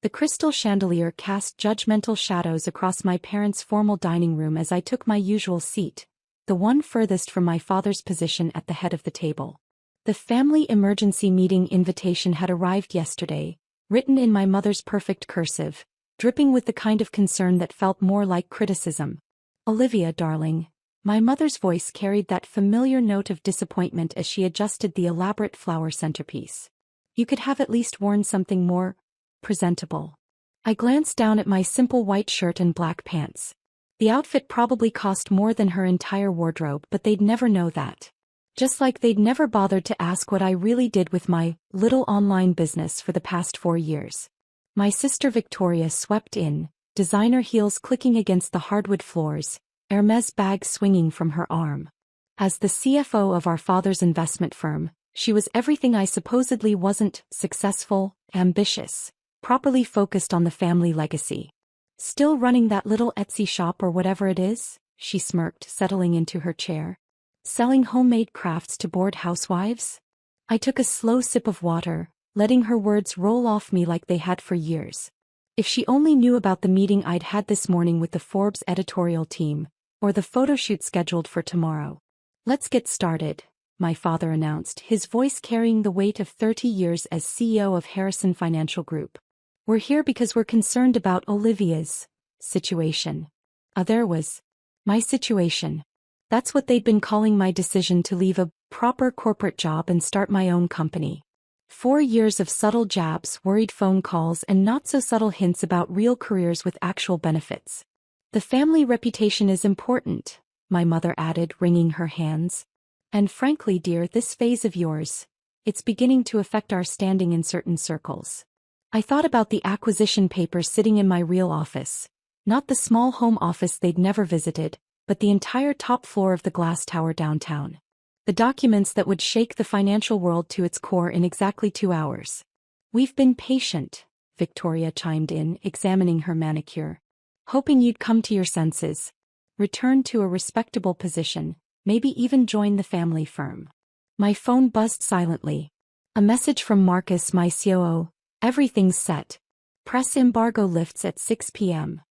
The crystal chandelier cast judgmental shadows across my parents' formal dining room as I took my usual seat, the one furthest from my father's position at the head of the table. The family emergency meeting invitation had arrived yesterday, written in my mother's perfect cursive, dripping with the kind of concern that felt more like criticism. "Olivia, darling." My mother's voice carried that familiar note of disappointment as she adjusted the elaborate flower centerpiece. "You could have at least worn something more presentable." I glanced down at my simple white shirt and black pants. The outfit probably cost more than her entire wardrobe, but they'd never know that. Just like they'd never bothered to ask what I really did with my little online business for the past 4 years. My sister Victoria swept in, designer heels clicking against the hardwood floors, Hermes bag swinging from her arm. As the CFO of our father's investment firm, she was everything I supposedly wasn't: successful, ambitious, properly focused on the family legacy. "Still running that little Etsy shop or whatever it is?" she smirked, settling into her chair. "Selling homemade crafts to bored housewives?" I took a slow sip of water, letting her words roll off me like they had for years. If she only knew about the meeting I'd had this morning with the Forbes editorial team, or the photo shoot scheduled for tomorrow. "Let's get started," my father announced, his voice carrying the weight of 30 years as CEO of Harrison Financial Group. "We're here because we're concerned about Olivia's situation." There was my situation. That's what they'd been calling my decision to leave a proper corporate job and start my own company. 4 years of subtle jabs, worried phone calls, and not-so-subtle hints about real careers with actual benefits. "The family reputation is important," my mother added, wringing her hands. "And frankly, dear, this phase of yours, it's beginning to affect our standing in certain circles." I thought about the acquisition papers sitting in my real office. Not the small home office they'd never visited, but the entire top floor of the glass tower downtown. The documents that would shake the financial world to its core in exactly 2 hours. "We've been patient," Victoria chimed in, examining her manicure. "Hoping you'd come to your senses. Return to a respectable position, maybe even join the family firm." My phone buzzed silently. A message from Marcus, my COO. "Everything's set. Press embargo lifts at 6 p.m.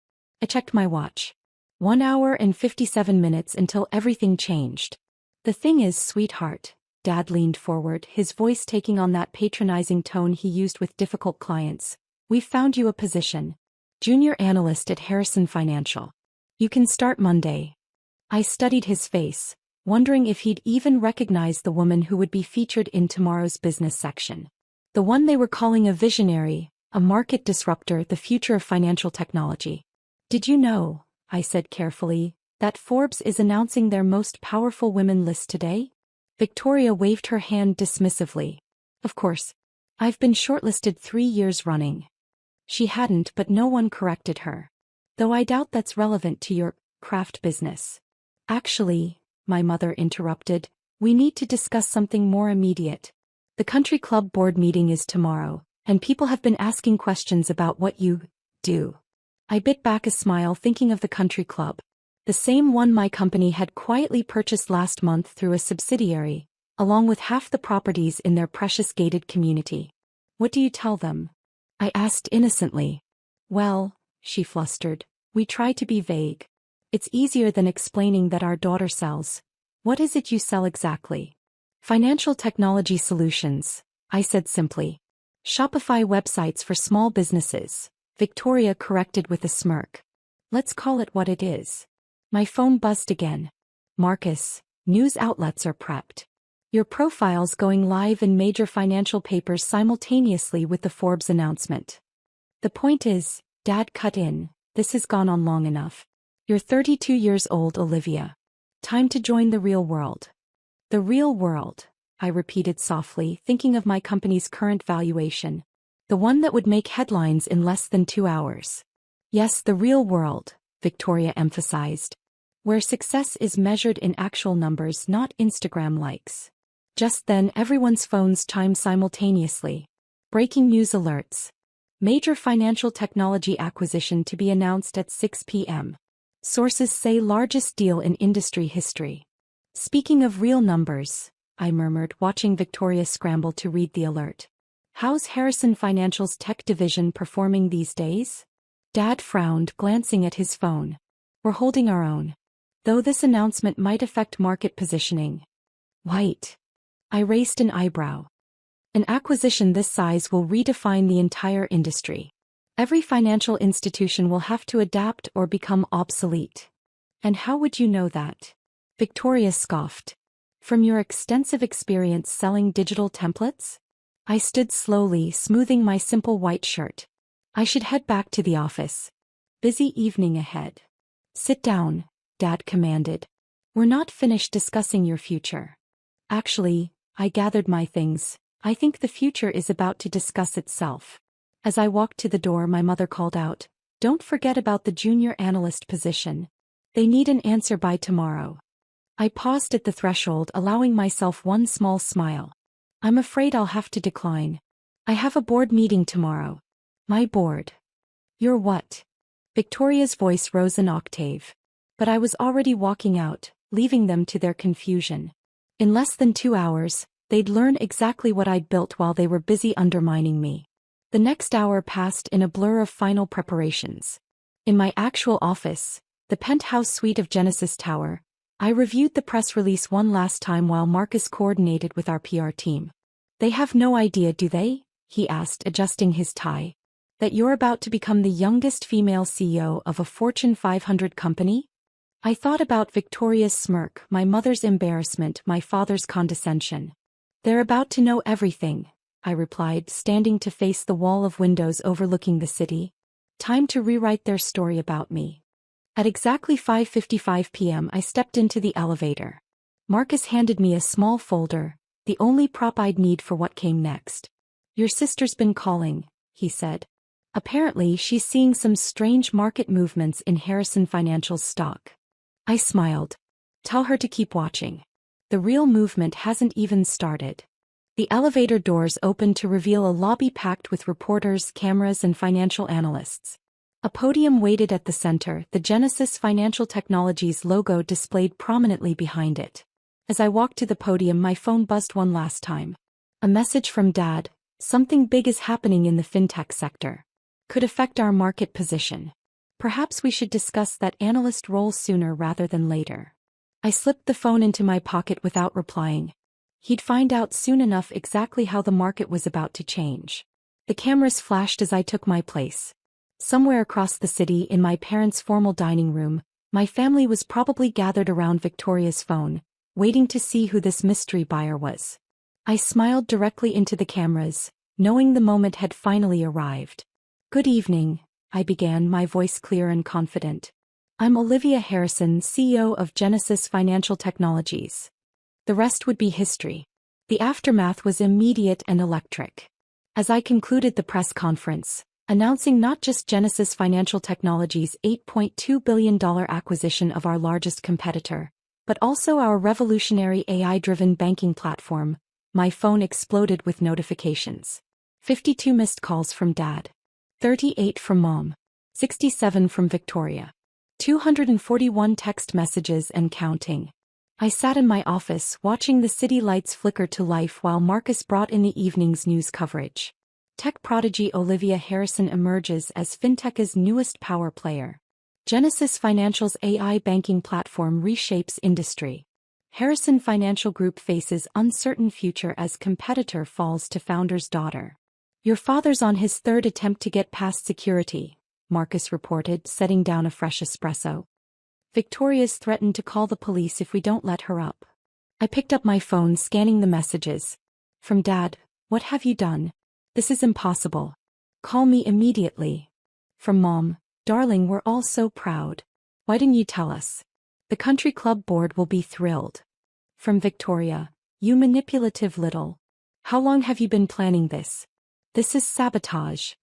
I checked my watch. 1 hour and 57 minutes until everything changed. "The thing is, sweetheart," Dad leaned forward, his voice taking on that patronizing tone he used with difficult clients, "we've found you a position. Junior analyst at Harrison Financial. You can start Monday." I studied his face, wondering if he'd even recognize the woman who would be featured in tomorrow's business section. The one they were calling a visionary, a market disruptor, the future of financial technology. "Did you know," I said carefully, "that Forbes is announcing their most powerful women list today?" Victoria waved her hand dismissively. "Of course. I've been shortlisted 3 years running." She hadn't, but no one corrected her. "Though I doubt that's relevant to your craft business." "Actually," my mother interrupted, "we need to discuss something more immediate. The country club board meeting is tomorrow, and people have been asking questions about what you do." I bit back a smile, thinking of the country club. The same one my company had quietly purchased last month through a subsidiary, along with half the properties in their precious gated community. "What do you tell them?" I asked innocently. "Well," she flustered, "we try to be vague. It's easier than explaining that our daughter sells." "What is it you sell exactly?" "Financial technology solutions," I said simply. "Shopify websites for small businesses," Victoria corrected with a smirk. "Let's call it what it is." My phone buzzed again. "Marcus, news outlets are prepped. Your profile's going live in major financial papers simultaneously with the Forbes announcement." "The point is," Dad cut in, "this has gone on long enough. You're 32 years old, Olivia. Time to join the real world." "The real world," I repeated softly, thinking of my company's current valuation. The one that would make headlines in less than 2 hours. "Yes, the real world," Victoria emphasized. "Where success is measured in actual numbers, not Instagram likes." Just then everyone's phones chimed simultaneously. Breaking news alerts. Major financial technology acquisition to be announced at 6 p.m. Sources say largest deal in industry history. "Speaking of real numbers," I murmured, watching Victoria scramble to read the alert. How's Harrison Financial's tech division performing these days? Dad frowned, glancing at his phone. We're holding our own. Though this announcement might affect market positioning. White. I raised an eyebrow. An acquisition this size will redefine the entire industry. Every financial institution will have to adapt or become obsolete. And how would you know that? Victoria scoffed. From your extensive experience selling digital templates? I stood slowly, smoothing my simple white shirt. I should head back to the office. Busy evening ahead. Sit down, Dad commanded. We're not finished discussing your future. Actually, I gathered my things. I think the future is about to discuss itself. As I walked to the door, my mother called out, "Don't forget about the junior analyst position. They need an answer by tomorrow." I paused at the threshold, allowing myself one small smile. I'm afraid I'll have to decline. I have a board meeting tomorrow. My board. Your what? Victoria's voice rose an octave. But I was already walking out, leaving them to their confusion. In less than 2 hours, they'd learn exactly what I'd built while they were busy undermining me. The next hour passed in a blur of final preparations. In my actual office, the penthouse suite of Genesis Tower, I reviewed the press release one last time while Marcus coordinated with our PR team. They have no idea, do they? He asked, adjusting his tie. That you're about to become the youngest female CEO of a Fortune 500 company? I thought about Victoria's smirk, my mother's embarrassment, my father's condescension. They're about to know everything, I replied, standing to face the wall of windows overlooking the city. Time to rewrite their story about me. At exactly 5:55 p.m. I stepped into the elevator. Marcus handed me a small folder, the only prop I'd need for what came next. Your sister's been calling, he said. Apparently she's seeing some strange market movements in Harrison Financial's stock. I smiled. Tell her to keep watching. The real movement hasn't even started. The elevator doors opened to reveal a lobby packed with reporters, cameras, and financial analysts. A podium waited at the center, the Genesis Financial Technologies logo displayed prominently behind it. As I walked to the podium, my phone buzzed one last time. A message from Dad. Something big is happening in the fintech sector. Could affect our market position. Perhaps we should discuss that analyst role sooner rather than later. I slipped the phone into my pocket without replying. He'd find out soon enough exactly how the market was about to change. The cameras flashed as I took my place. Somewhere across the city, in my parents' formal dining room, my family was probably gathered around Victoria's phone, waiting to see who this mystery buyer was. I smiled directly into the cameras, knowing the moment had finally arrived. Good evening, I began, my voice clear and confident. I'm Olivia Harrison, CEO of Genesis Financial Technologies. The rest would be history. The aftermath was immediate and electric. As I concluded the press conference, announcing not just Genesis Financial Technologies' $8.2 billion acquisition of our largest competitor, but also our revolutionary AI-driven banking platform, my phone exploded with notifications. 52 missed calls from Dad. 38 from Mom. 67 from Victoria. 241 text messages and counting. I sat in my office watching the city lights flicker to life while Marcus brought in the evening's news coverage. Tech prodigy Olivia Harrison emerges as fintech's newest power player. Genesis Financial's AI banking platform reshapes industry. Harrison Financial Group faces uncertain future as competitor falls to founder's daughter. Your father's on his third attempt to get past security, Marcus reported, setting down a fresh espresso. Victoria's threatened to call the police if we don't let her up. I picked up my phone, scanning the messages. From Dad, what have you done? This is impossible. Call me immediately. From Mom, darling, we're all so proud. Why didn't you tell us? The country club board will be thrilled. From Victoria, you manipulative little. How long have you been planning this? This is sabotage.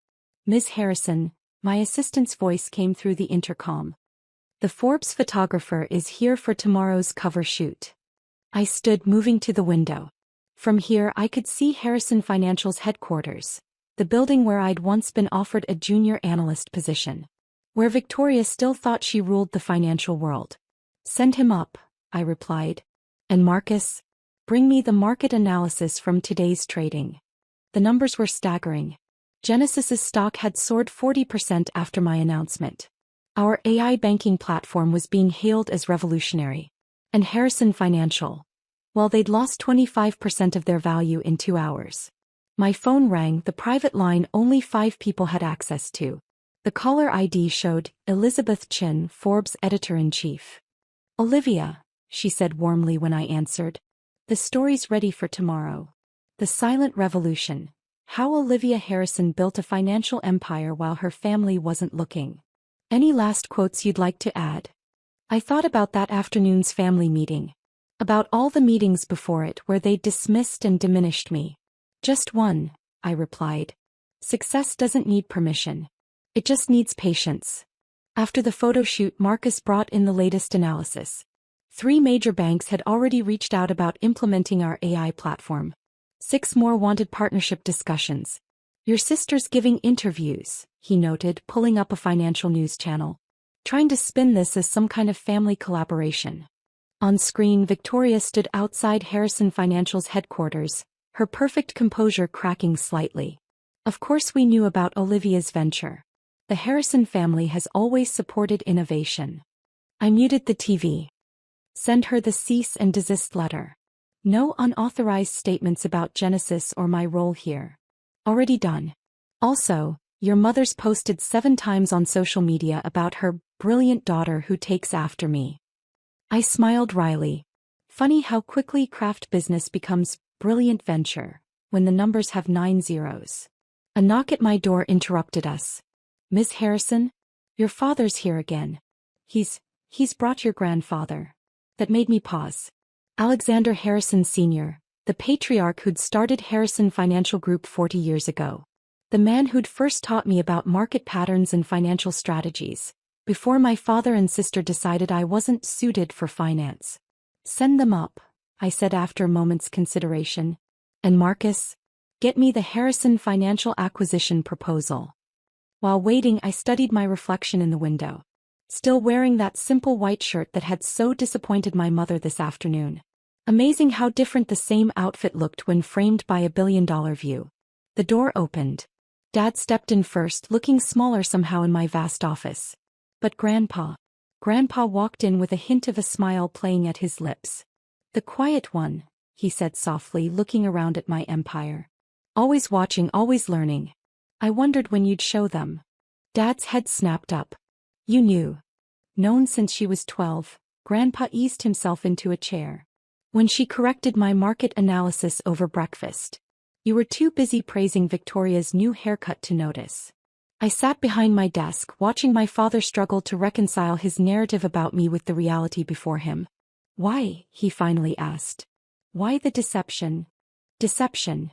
Ms. Harrison, my assistant's voice came through the intercom. The Forbes photographer is here for tomorrow's cover shoot. I stood, moving to the window. From here I could see Harrison Financial's headquarters, the building where I'd once been offered a junior analyst position. Where Victoria still thought she ruled the financial world. Send him up, I replied. And Marcus? Bring me the market analysis from today's trading. The numbers were staggering. Genesis's stock had soared 40% after my announcement. Our AI banking platform was being hailed as revolutionary. And Harrison Financial, well, they'd lost 25% of their value in 2 hours. My phone rang, the private line only 5 people had access to. The caller ID showed Elizabeth Chin, Forbes editor-in-chief. "Olivia," she said warmly when I answered. "The story's ready for tomorrow. The Silent Revolution. How Olivia Harrison built a financial empire while her family wasn't looking. Any last quotes you'd like to add?" I thought about that afternoon's family meeting. About all the meetings before it where they dismissed and diminished me. "Just one," I replied. "Success doesn't need permission. It just needs patience." After the photo shoot, Marcus brought in the latest analysis. 3 major banks had already reached out about implementing our AI platform. 6 more wanted partnership discussions. "Your sister's giving interviews," he noted, pulling up a financial news channel. "Trying to spin this as some kind of family collaboration." On screen, Victoria stood outside Harrison Financial's headquarters, her perfect composure cracking slightly. Of course we knew about Olivia's venture. The Harrison family has always supported innovation. I muted the TV. "Send her the cease and desist letter. No unauthorized statements about Genesis or my role here. Already done. Also, your mother's posted 7 times on social media about her brilliant daughter who takes after me." I smiled wryly. Funny how quickly craft business becomes brilliant venture when the numbers have 9 zeros. A knock at my door interrupted us. "Miss Harrison? Your father's here again. He's brought your grandfather." That made me pause. Alexander Harrison Sr., the patriarch who'd started Harrison Financial Group 40 years ago. The man who'd first taught me about market patterns and financial strategies, before my father and sister decided I wasn't suited for finance. "Send them up," I said after a moment's consideration. "And Marcus, get me the Harrison Financial acquisition proposal." While waiting, I studied my reflection in the window. Still wearing that simple white shirt that had so disappointed my mother this afternoon. Amazing how different the same outfit looked when framed by a billion-dollar view. The door opened. Dad stepped in first, looking smaller somehow in my vast office. But Grandpa walked in with a hint of a smile playing at his lips. "The quiet one," he said softly, looking around at my empire. "Always watching, always learning. I wondered when you'd show them." Dad's head snapped up. "You knew." "Known since she was 12, Grandpa eased himself into a chair. "When she corrected my market analysis over breakfast. You were too busy praising Victoria's new haircut to notice." I sat behind my desk, watching my father struggle to reconcile his narrative about me with the reality before him. "Why?" he finally asked. "Why the deception?" "Deception,"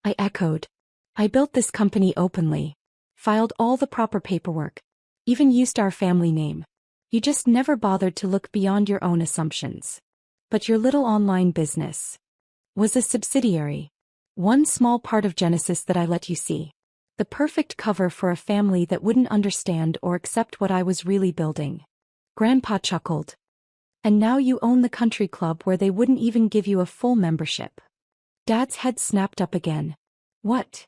I echoed. "I built this company openly. Filed all the proper paperwork. Even used our family name. You just never bothered to look beyond your own assumptions. But your little online business was a subsidiary. One small part of Genesis that I let you see. The perfect cover for a family that wouldn't understand or accept what I was really building." Grandpa chuckled. "And now you own the country club where they wouldn't even give you a full membership." Dad's head snapped up again. "What?"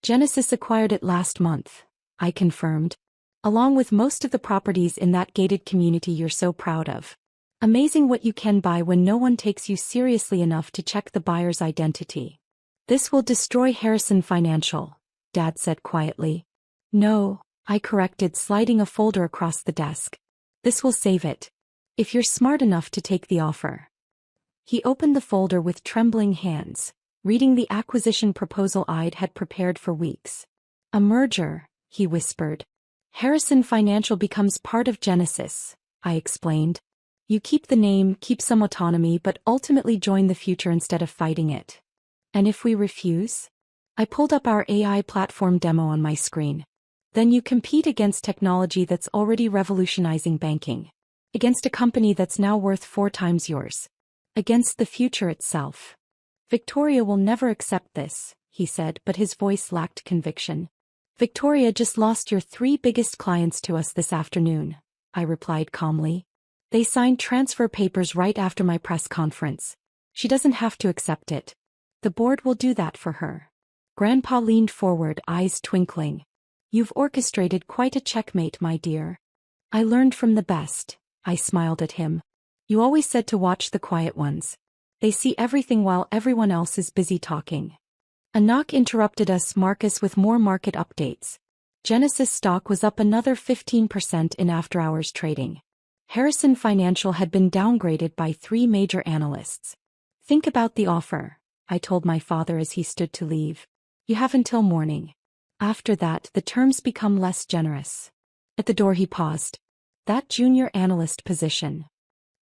"Genesis acquired it last month," I confirmed. "Along with most of the properties in that gated community you're so proud of. Amazing what you can buy when no one takes you seriously enough to check the buyer's identity." "This will destroy Harrison Financial," Dad said quietly. "No," I corrected, sliding a folder across the desk. "This will save it. If you're smart enough to take the offer." He opened the folder with trembling hands, reading the acquisition proposal I'd had prepared for weeks. "A merger," he whispered. "Harrison Financial becomes part of Genesis," I explained. "You keep the name, keep some autonomy, but ultimately join the future instead of fighting it." "And if we refuse?" I pulled up our AI platform demo on my screen. "Then you compete against technology that's already revolutionizing banking. Against a company that's now worth 4 times yours. Against the future itself." "Victoria will never accept this," he said, but his voice lacked conviction. "Victoria just lost your 3 biggest clients to us this afternoon," I replied calmly. "They signed transfer papers right after my press conference. She doesn't have to accept it. The board will do that for her." Grandpa leaned forward, eyes twinkling. You've orchestrated quite a checkmate, my dear. I learned from the best, I smiled at him. You always said to watch the quiet ones. They see everything while everyone else is busy talking. A knock interrupted us, Marcus, with more market updates. Genesis stock was up another 15% in after-hours trading. Harrison Financial had been downgraded by 3 major analysts. Think about the offer, I told my father as he stood to leave. You have until morning. After that, the terms become less generous. At the door he paused. That junior analyst position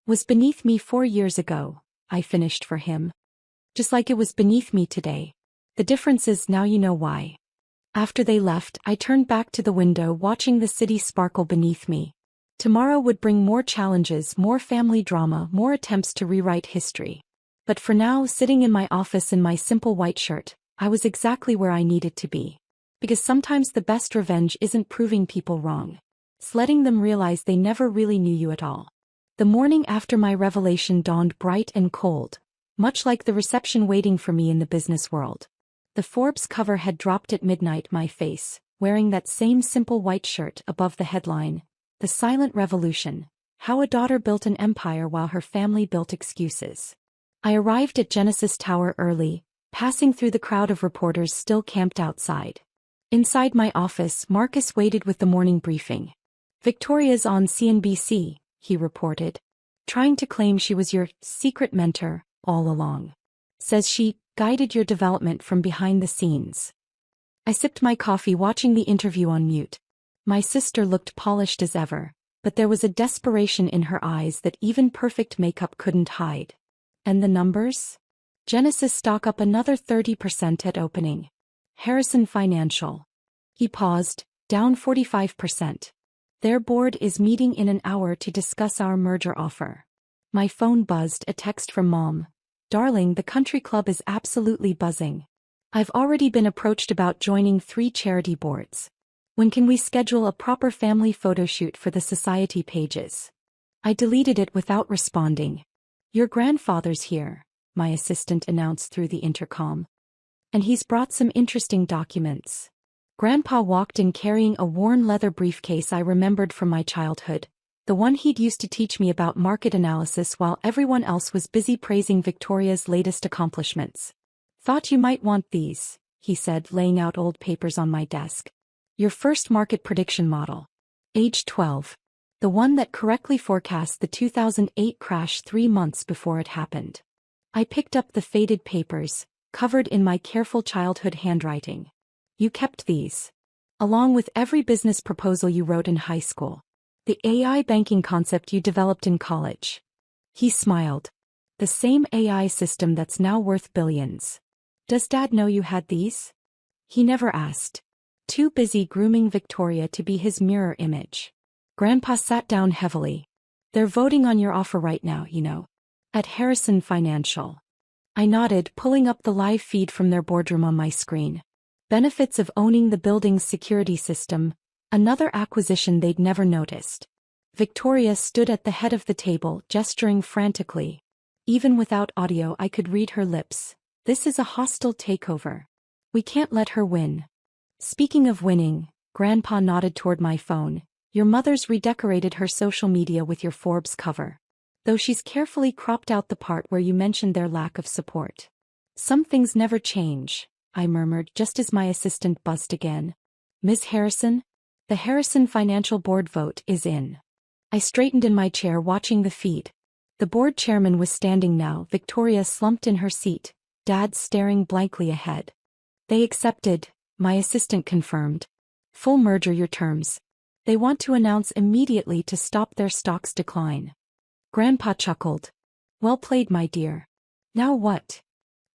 was beneath me 4 years ago, I finished for him. Just like it was beneath me today. The difference is now you know why. After they left, I turned back to the window, watching the city sparkle beneath me. Tomorrow would bring more challenges, more family drama, more attempts to rewrite history. But for now, sitting in my office in my simple white shirt, I was exactly where I needed to be. Because sometimes the best revenge isn't proving people wrong. It's letting them realize they never really knew you at all. The morning after my revelation dawned bright and cold, much like the reception waiting for me in the business world. The Forbes cover had dropped at midnight, my face, wearing that same simple white shirt above the headline, The Silent Revolution, How a Daughter Built an Empire While Her Family Built Excuses. I arrived at Genesis Tower early, passing through the crowd of reporters still camped outside. Inside my office, Marcus waited with the morning briefing. Victoria's on CNBC, he reported. Trying to claim she was your secret mentor all along. Says she guided your development from behind the scenes. I sipped my coffee, watching the interview on mute. My sister looked polished as ever, but there was a desperation in her eyes that even perfect makeup couldn't hide. And the numbers? Genesis stock up another 30% at opening. Harrison Financial. He paused, down 45%. Their board is meeting in an hour to discuss our merger offer. My phone buzzed, a text from Mom. Darling, the country club is absolutely buzzing. I've already been approached about joining 3 charity boards. When can we schedule a proper family photo shoot for the society pages? I deleted it without responding. Your grandfather's here, my assistant announced through the intercom. And he's brought some interesting documents. Grandpa walked in carrying a worn leather briefcase I remembered from my childhood, the one he'd used to teach me about market analysis while everyone else was busy praising Victoria's latest accomplishments. Thought you might want these, he said, laying out old papers on my desk. Your first market prediction model. Age 12. The one that correctly forecast the 2008 crash 3 months before it happened. I picked up the faded papers, covered in my careful childhood handwriting. You kept these. Along with every business proposal you wrote in high school. The AI banking concept you developed in college. He smiled. The same AI system that's now worth billions. Does Dad know you had these? He never asked. Too busy grooming Victoria to be his mirror image. Grandpa sat down heavily. They're voting on your offer right now, you know. At Harrison Financial. I nodded, pulling up the live feed from their boardroom on my screen. Benefits of owning the building's security system, another acquisition they'd never noticed. Victoria stood at the head of the table, gesturing frantically. Even without audio, I could read her lips. This is a hostile takeover. We can't let her win. Speaking of winning, Grandpa nodded toward my phone. Your mother's redecorated her social media with your Forbes cover. Though she's carefully cropped out the part where you mentioned their lack of support. Some things never change, I murmured just as my assistant buzzed again. Ms. Harrison? The Harrison Financial Board vote is in. I straightened in my chair, watching the feed. The board chairman was standing now, Victoria slumped in her seat, Dad staring blankly ahead. They accepted, my assistant confirmed. Full merger your terms. They want to announce immediately to stop their stock's decline. Grandpa chuckled. Well played, my dear. Now what?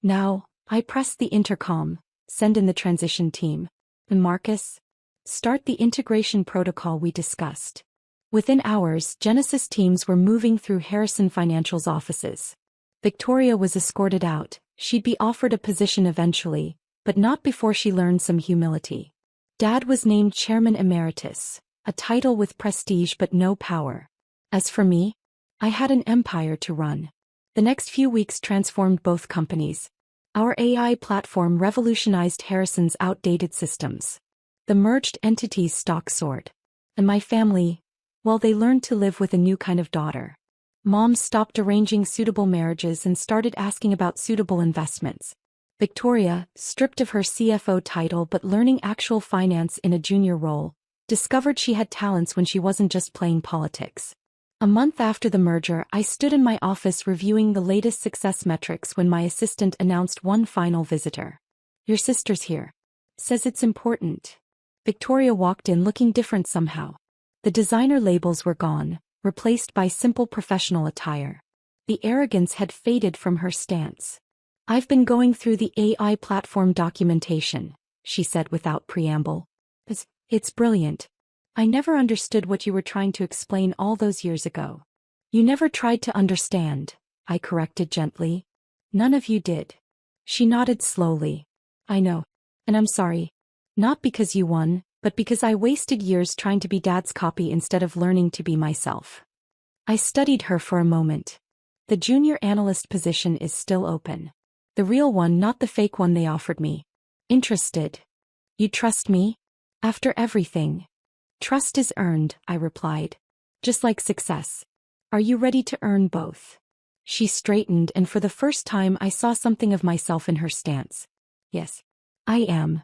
Now, I pressed the intercom, send in the transition team. And Marcus? Start the integration protocol we discussed. Within hours, Genesis teams were moving through Harrison Financial's offices. Victoria was escorted out. She'd be offered a position eventually, but not before she learned some humility. Dad was named Chairman Emeritus, a title with prestige but no power. As for me, I had an empire to run. The next few weeks transformed both companies. Our AI platform revolutionized Harrison's outdated systems. The merged entity's stock soared. And my family, well, they learned to live with a new kind of daughter. Mom stopped arranging suitable marriages and started asking about suitable investments. Victoria, stripped of her CFO title but learning actual finance in a junior role, discovered she had talents when she wasn't just playing politics. A month after the merger, I stood in my office reviewing the latest success metrics when my assistant announced one final visitor. "Your sister's here. Says it's important." Victoria walked in looking different somehow. The designer labels were gone, replaced by simple professional attire. The arrogance had faded from her stance. "I've been going through the AI platform documentation," she said without preamble. It's brilliant. I never understood what you were trying to explain all those years ago." "You never tried to understand," I corrected gently. "None of you did." She nodded slowly. "I know. And I'm sorry. Not because you won, but because I wasted years trying to be Dad's copy instead of learning to be myself." I studied her for a moment. "The junior analyst position is still open. The real one, not the fake one they offered me." "Interested. You trust me? After everything?" "Trust is earned," I replied. "Just like success. Are you ready to earn both?" She straightened, and for the first time I saw something of myself in her stance. "Yes, I am."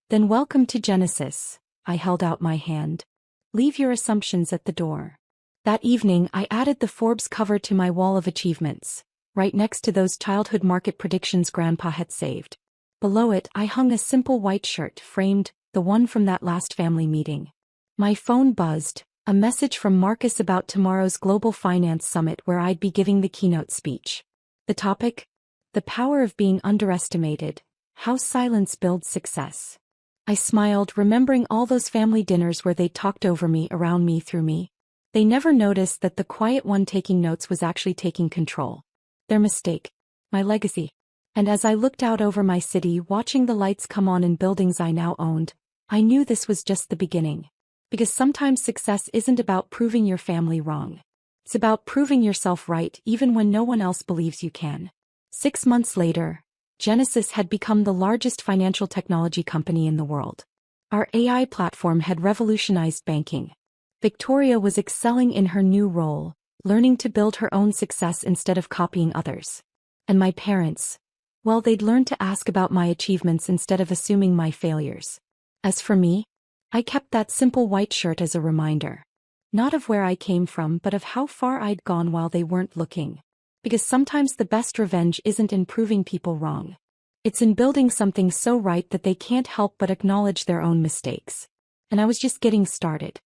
"Then welcome to Genesis." I held out my hand. "Leave your assumptions at the door." That evening I added the Forbes cover to my wall of achievements, right next to those childhood market predictions Grandpa had saved. Below it I hung a simple white shirt framed, the one from that last family meeting. My phone buzzed, a message from Marcus about tomorrow's Global Finance Summit where I'd be giving the keynote speech. The topic? The power of being underestimated, how silence builds success. I smiled, remembering all those family dinners where they talked over me, around me, through me. They never noticed that the quiet one taking notes was actually taking control. Their mistake. My legacy. And as I looked out over my city, watching the lights come on in buildings I now owned, I knew this was just the beginning. Because sometimes success isn't about proving your family wrong. It's about proving yourself right even when no one else believes you can. 6 months later, Genesis had become the largest financial technology company in the world. Our AI platform had revolutionized banking. Victoria was excelling in her new role, learning to build her own success instead of copying others. And my parents, well, they'd learned to ask about my achievements instead of assuming my failures. As for me, I kept that simple white shirt as a reminder. Not of where I came from, but of how far I'd gone while they weren't looking. Because sometimes the best revenge isn't in proving people wrong. It's in building something so right that they can't help but acknowledge their own mistakes. And I was just getting started.